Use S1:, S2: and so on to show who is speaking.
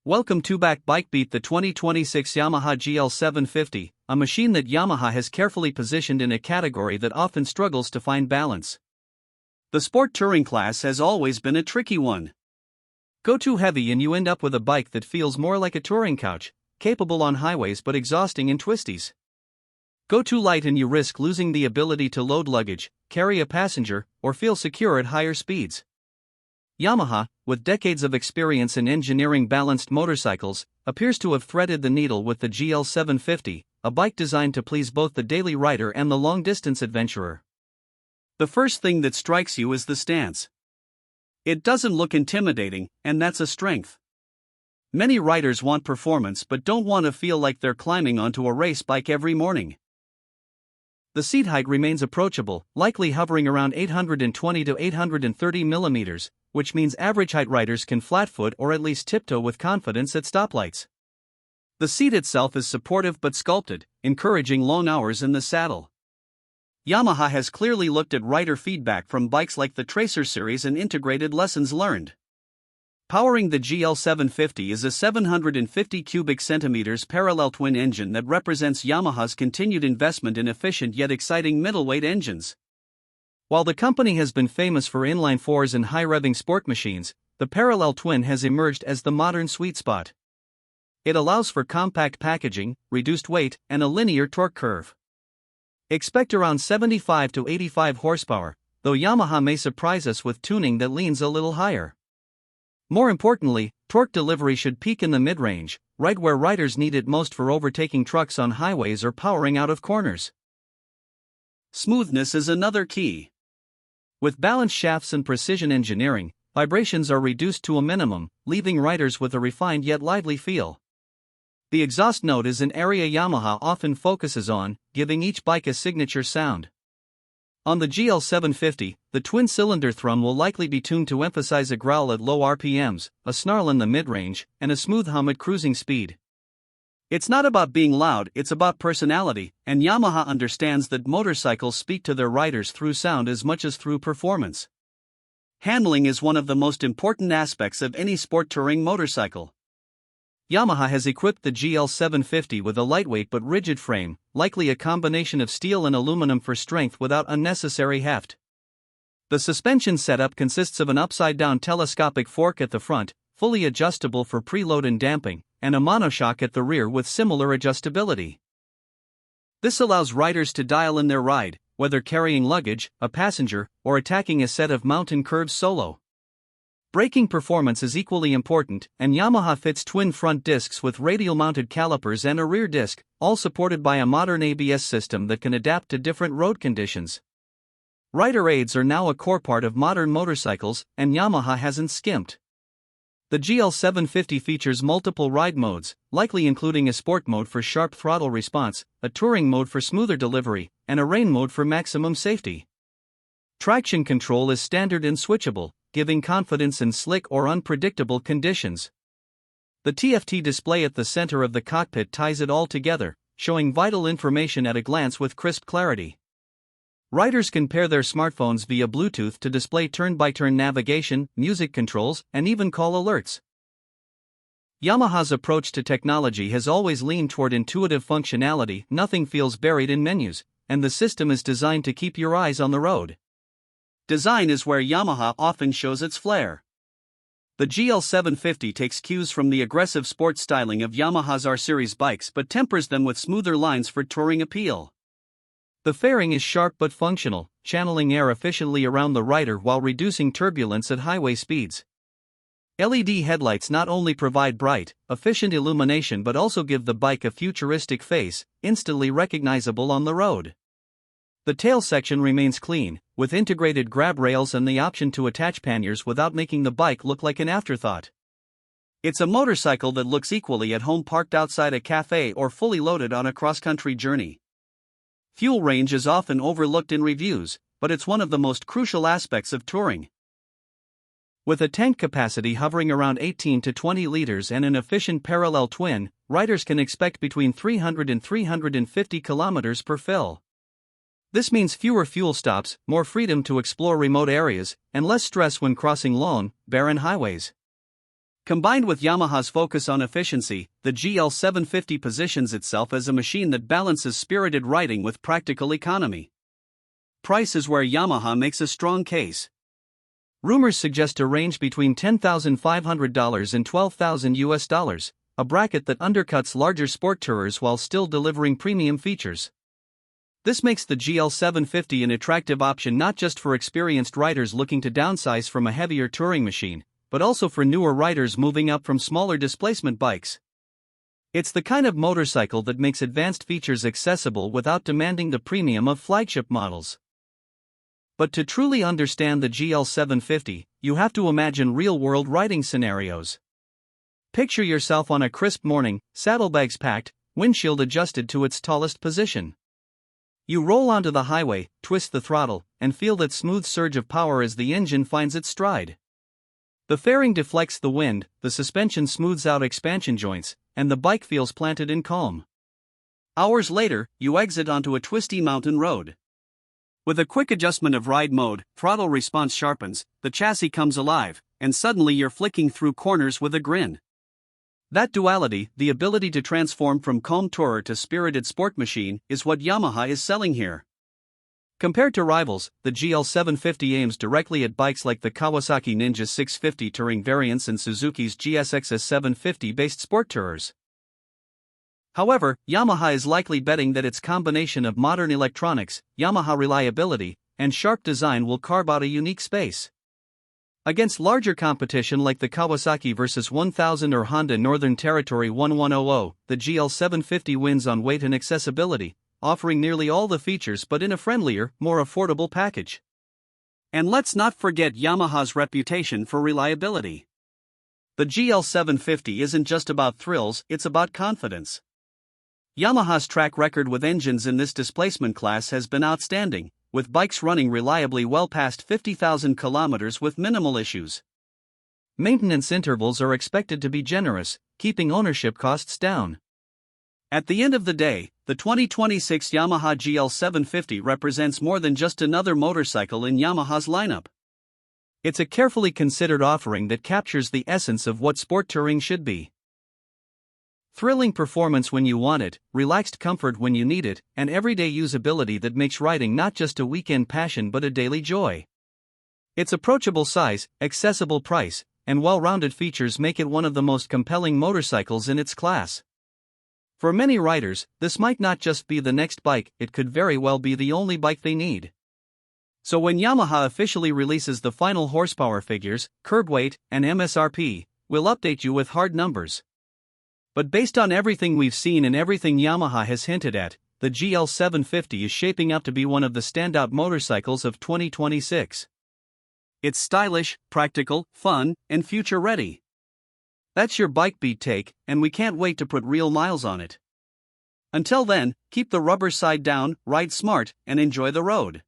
S1: Welcome to BikeBeat, the 2026 Yamaha GL750, a machine that Yamaha has carefully positioned in a category that often struggles to find balance. The sport touring class has always been a tricky one. Go too heavy and you end up with a bike that feels more like a touring couch, capable on highways but exhausting in twisties. Go too light and you risk losing the ability to load luggage, carry a passenger, or feel secure at higher speeds. Yamaha, with decades of experience in engineering balanced motorcycles, appears to have threaded the needle with the GL750, a bike designed to please both the daily rider and the long-distance adventurer. The first thing that strikes you is the stance. It doesn't look intimidating, and that's a strength. Many riders want performance but don't want to feel like they're climbing onto a race bike every morning. The seat height remains approachable, likely hovering around 820 to 830 millimeters, which means average height riders can flatfoot or at least tiptoe with confidence at stoplights. The seat itself is supportive but sculpted, encouraging long hours in the saddle. Yamaha has clearly looked at rider feedback from bikes like the Tracer series and integrated lessons learned. Powering the GL750 is a 750 cubic centimeters parallel twin engine that represents Yamaha's continued investment in efficient yet exciting middleweight engines. While the company has been famous for inline fours and high-revving sport machines, the parallel twin has emerged as the modern sweet spot. It allows for compact packaging, reduced weight, and a linear torque curve. Expect around 75 to 85 horsepower, though Yamaha may surprise us with tuning that leans a little higher. More importantly, torque delivery should peak in the mid-range, right where riders need it most for overtaking trucks on highways or powering out of corners. Smoothness is another key. With balanced shafts and precision engineering, vibrations are reduced to a minimum, leaving riders with a refined yet lively feel. The exhaust note is an area Yamaha often focuses on, giving each bike a signature sound. On the GL750, the twin-cylinder thrum will likely be tuned to emphasize a growl at low RPMs, a snarl in the mid-range, and a smooth hum at cruising speed. It's not about being loud, it's about personality, and Yamaha understands that motorcycles speak to their riders through sound as much as through performance. Handling is one of the most important aspects of any sport touring motorcycle. Yamaha has equipped the GL750 with a lightweight but rigid frame, likely a combination of steel and aluminum for strength without unnecessary heft. The suspension setup consists of an upside-down telescopic fork at the front, fully adjustable for preload and damping, and a monoshock at the rear with similar adjustability. This allows riders to dial in their ride, whether carrying luggage, a passenger, or attacking a set of mountain curves solo. Braking performance is equally important, and Yamaha fits twin front discs with radial-mounted calipers and a rear disc, all supported by a modern ABS system that can adapt to different road conditions. Rider aids are now a core part of modern motorcycles, and Yamaha hasn't skimped. The GL750 features multiple ride modes, likely including a sport mode for sharp throttle response, a touring mode for smoother delivery, and a rain mode for maximum safety. Traction control is standard and switchable, giving confidence in slick or unpredictable conditions. The TFT display at the center of the cockpit ties it all together, showing vital information at a glance with crisp clarity. Riders can pair their smartphones via Bluetooth to display turn-by-turn navigation, music controls, and even call alerts. Yamaha's approach to technology has always leaned toward intuitive functionality. Nothing feels buried in menus, and the system is designed to keep your eyes on the road. Design is where Yamaha often shows its flair. The GL750 takes cues from the aggressive sport styling of Yamaha's R-Series bikes but tempers them with smoother lines for touring appeal. The fairing is sharp but functional, channeling air efficiently around the rider while reducing turbulence at highway speeds. LED headlights not only provide bright, efficient illumination but also give the bike a futuristic face, instantly recognizable on the road. The tail section remains clean, with integrated grab rails and the option to attach panniers without making the bike look like an afterthought. It's a motorcycle that looks equally at home parked outside a cafe or fully loaded on a cross-country journey. Fuel range is often overlooked in reviews, but it's one of the most crucial aspects of touring. With a tank capacity hovering around 18 to 20 liters and an efficient parallel twin, riders can expect between 300 and 350 kilometers per fill. This means fewer fuel stops, more freedom to explore remote areas, and less stress when crossing lone, barren highways. Combined with Yamaha's focus on efficiency, the GL750 positions itself as a machine that balances spirited riding with practical economy. Price is where Yamaha makes a strong case. Rumors suggest a range between $10,500 and $12,000, a bracket that undercuts larger sport tourers while still delivering premium features. This makes the GL750 an attractive option not just for experienced riders looking to downsize from a heavier touring machine, but also for newer riders moving up from smaller displacement bikes. It's the kind of motorcycle that makes advanced features accessible without demanding the premium of flagship models. But to truly understand the GL750, you have to imagine real-world riding scenarios. Picture yourself on a crisp morning, saddlebags packed, windshield adjusted to its tallest position. You roll onto the highway, twist the throttle, and feel that smooth surge of power as the engine finds its stride. The fairing deflects the wind, the suspension smooths out expansion joints, and the bike feels planted in calm. Hours later, you exit onto a twisty mountain road. With a quick adjustment of ride mode, throttle response sharpens, the chassis comes alive, and suddenly you're flicking through corners with a grin. That duality, the ability to transform from calm tourer to spirited sport machine, is what Yamaha is selling here. Compared to rivals, the GL750 aims directly at bikes like the Kawasaki Ninja 650 touring variants and Suzuki's GSX-S 750-based sport tourers. However, Yamaha is likely betting that its combination of modern electronics, Yamaha reliability, and sharp design will carve out a unique space. Against larger competition like the Kawasaki vs 1000 or Honda Northern Territory 1100, the GL750 wins on weight and accessibility, offering nearly all the features but in a friendlier, more affordable package. And let's not forget Yamaha's reputation for reliability. The GL750 isn't just about thrills, it's about confidence. Yamaha's track record with engines in this displacement class has been outstanding, with bikes running reliably well past 50,000 kilometers with minimal issues. Maintenance intervals are expected to be generous, keeping ownership costs down. At the end of the day, the 2026 Yamaha GL750 represents more than just another motorcycle in Yamaha's lineup. It's a carefully considered offering that captures the essence of what sport touring should be. Thrilling performance when you want it, relaxed comfort when you need it, and everyday usability that makes riding not just a weekend passion but a daily joy. Its approachable size, accessible price, and well-rounded features make it one of the most compelling motorcycles in its class. For many riders, this might not just be the next bike, it could very well be the only bike they need. So when Yamaha officially releases the final horsepower figures, curb weight, and MSRP, we'll update you with hard numbers. But based on everything we've seen and everything Yamaha has hinted at, the GL750 is shaping up to be one of the standout motorcycles of 2026. It's stylish, practical, fun, and future-ready. That's your BikeBeat take, and we can't wait to put real miles on it. Until then, keep the rubber side down, ride smart, and enjoy the road.